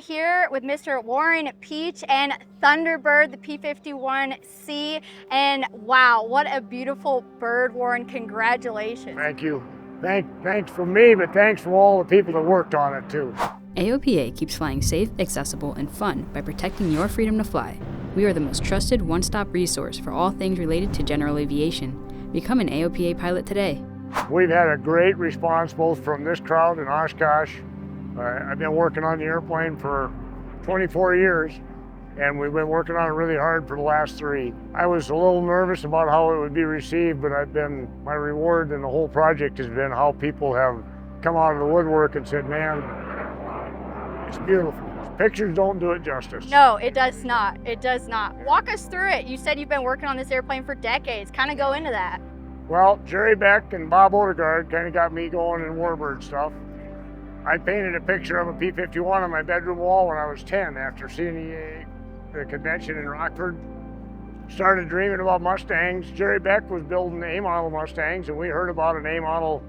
here with Mr. Warren Peach and Thunderbird, the P-51C, and wow, what a beautiful bird, Warren. Congratulations. Thank you. Thanks for me, but thanks for all the people that worked on it too. AOPA keeps flying safe, accessible, and fun by protecting your freedom to fly. We are the most trusted one-stop resource for all things related to general aviation. Become an AOPA pilot today. We've had a great response both from this crowd in Oshkosh. I've been working on the airplane for 24 years, and we've been working on it really hard for the last 3. I was a little nervous about how it would be received, but my reward in the whole project has been how people have come out of the woodwork and said, man, it's beautiful. Pictures don't do it justice. No, it does not. It does not. Walk us through it. You said you've been working on this airplane for decades. Kind of go into that. Well, Jerry Beck and Bob Odegaard kind of got me going in warbird stuff. I painted a picture of a P-51 on my bedroom wall when I was 10 after seeing the convention in Rockford. Started dreaming about Mustangs. Jerry Beck was building A-model Mustangs, and we heard about an A-model,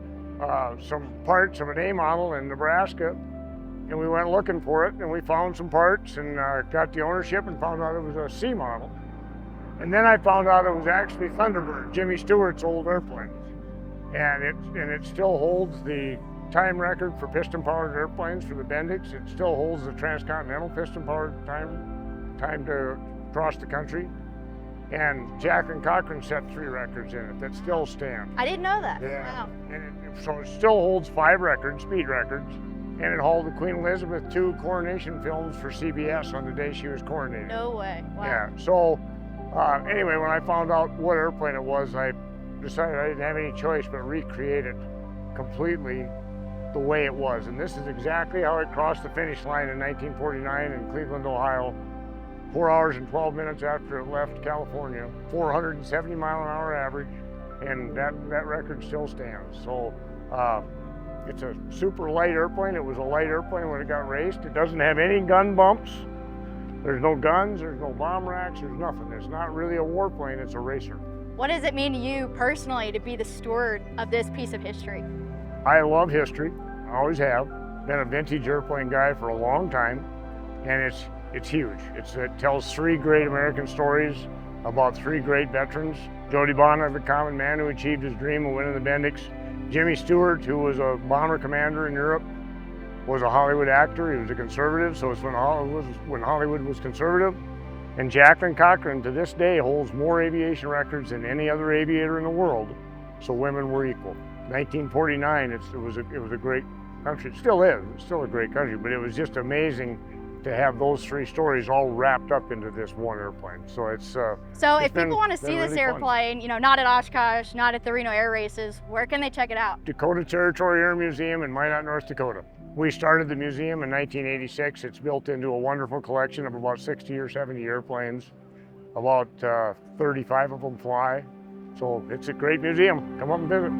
some parts of an A-model in Nebraska. And we went looking for it, and we found some parts and got the ownership and found out it was a C model. And then I found out it was actually Thunderbird, Jimmy Stewart's old airplane. And it still holds the time record for piston-powered airplanes for the Bendix. It still holds the transcontinental piston-powered time to cross the country. And Jacqueline Cochran set 3 records in it that still stand. I didn't know that. Yeah. Wow. And so it still holds 5 records, speed records. And it held the Queen Elizabeth II coronation films for CBS on the day she was coronated. No way. Wow. Yeah. So anyway, when I found out what airplane it was, I decided I didn't have any choice but recreate it completely the way it was. And this is exactly how it crossed the finish line in 1949 in Cleveland, Ohio, 4 hours and 12 minutes after it left California, 470 mile an hour average, and that record still stands. So it's a super light airplane. It was a light airplane when it got raced. It doesn't have any gun bumps. There's no guns, there's no bomb racks, there's nothing. It's not really a warplane, it's a racer. What does it mean to you personally to be the steward of this piece of history? I love history, I always have. Been a vintage airplane guy for a long time, and it's huge. It tells 3 great American stories about 3 great veterans. Jody Bonner, the common man who achieved his dream of winning the Bendix. Jimmy Stewart, who was a bomber commander in Europe, was a Hollywood actor. He was a conservative, so it's when Hollywood was conservative. And Jacqueline Cochran, to this day, holds more aviation records than any other aviator in the world. So women were equal. 1949, it was a great country. It still is. It's still a great country, but it was just amazing to have those 3 stories all wrapped up into this one airplane. So if people want to see this airplane, you know, not at Oshkosh, not at the Reno Air Races, where can they check it out? Dakota Territory Air Museum in Minot, North Dakota. We started the museum in 1986. It's built into a wonderful collection of about 60 or 70 airplanes. About 35 of them fly. So it's a great museum. Come up and visit.